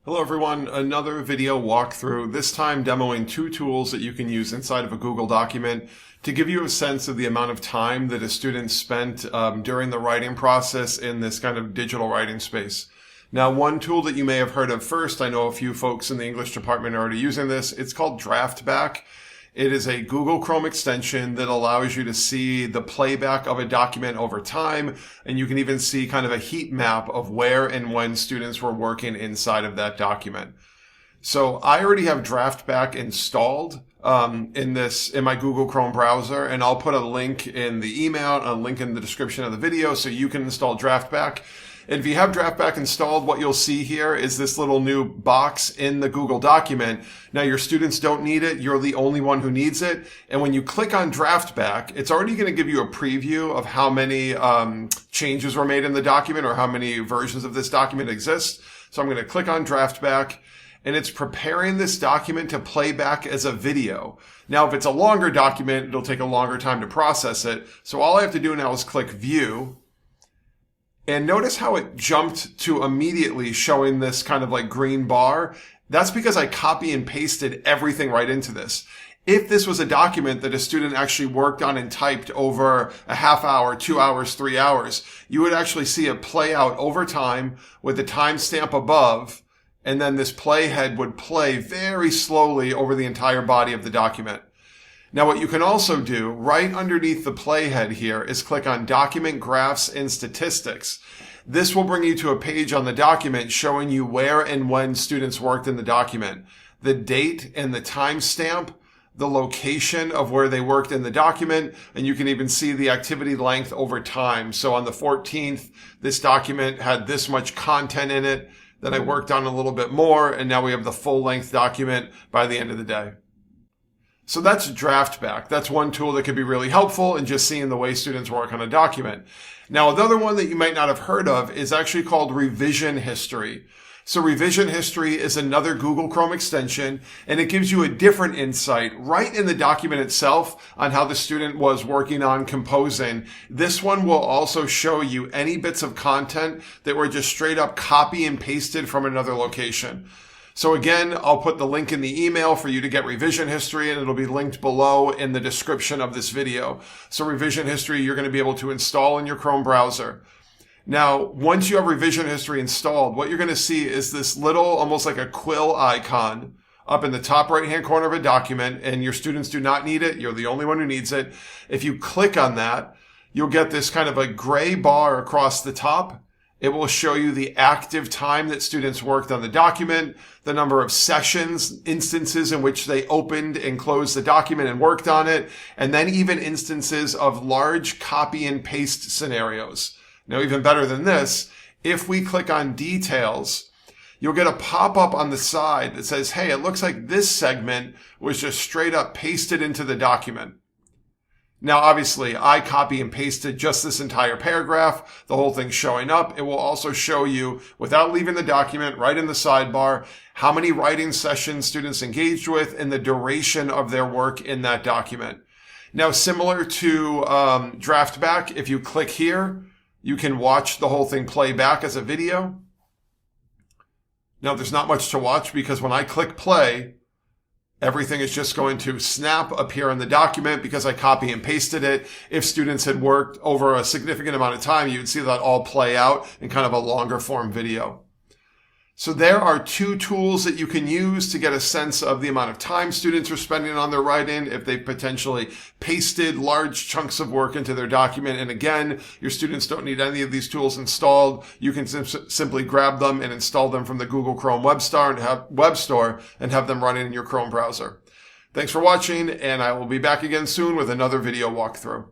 Hello everyone, another video walkthrough, this time demoing two tools that you can use inside of a Google document to give you a sense of the amount of time that a student spent during the writing process in this kind of digital writing space. Now, one tool that you may have heard of first, I know a few folks in the English department are already using this, it's called DraftBack. It is a Google Chrome extension that allows you to see the playback of a document over time, and you can even see kind of a heat map of where and when students were working inside of that document. So I already have DraftBack installed in my Google Chrome browser, and I'll put a link in the email, a link in the description of the video so you can install DraftBack. And if you have DraftBack installed, what you'll see here is this little new box in the Google document. Now, your students don't need it. You're the only one who needs it. And when you click on DraftBack, it's already going to give you a preview of how many changes were made in the document or how many versions of this document exist. So I'm going to click on DraftBack, and it's preparing this document to play back as a video. Now, if it's a longer document, it'll take a longer time to process it. So all I have to do now is click View. And notice how it jumped to immediately showing this kind of like green bar. That's because I copy and pasted everything right into this. If this was a document that a student actually worked on and typed over a half hour, 2 hours, 3 hours, you would actually see it play out over time with the timestamp above, and then this playhead would play very slowly over the entire body of the document. Now, what you can also do right underneath the playhead here is click on Document Graphs and Statistics. This will bring you to a page on the document showing you where and when students worked in the document, the date and the timestamp, the location of where they worked in the document, and you can even see the activity length over time. So on the 14th, this document had this much content in it. Then I worked on a little bit more, and now we have the full-length document by the end of the day. So that's DraftBack. That's one tool that could be really helpful in just seeing the way students work on a document. Now, another one that you might not have heard of is actually called Revision History. So Revision History is another Google Chrome extension, and it gives you a different insight right in the document itself on how the student was working on composing. This one will also show you any bits of content that were just straight up copy and pasted from another location. So again, I'll put the link in the email for you to get Revision History, and it'll be linked below in the description of this video. So Revision History, you're going to be able to install in your Chrome browser. Now, once you have Revision History installed, what you're going to see is this little, almost like a quill icon up in the top right-hand corner of a document, and your students do not need it. You're the only one who needs it. If you click on that, you'll get this kind of a gray bar across the top. It will show you the active time that students worked on the document, the number of sessions, instances in which they opened and closed the document and worked on it, and then even instances of large copy and paste scenarios. Now, even better than this, if we click on Details, you'll get a pop-up on the side that says, hey, it looks like this segment was just straight up pasted into the document. Now, obviously, I copy and pasted just this entire paragraph, the whole thing's showing up. It will also show you, without leaving the document, right in the sidebar, how many writing sessions students engaged with and the duration of their work in that document. Now, similar to DraftBack, if you click here, you can watch the whole thing play back as a video. Now, there's not much to watch because when I click play, everything is just going to snap appear in the document because I copy and pasted it. If students had worked over a significant amount of time, you would see that all play out in kind of a longer form video. So there are two tools that you can use to get a sense of the amount of time students are spending on their writing, if they potentially pasted large chunks of work into their document. And again, your students don't need any of these tools installed. You can simply grab them and install them from the Google Chrome web store and have them running in your Chrome browser. Thanks for watching, and I will be back again soon with another video walkthrough.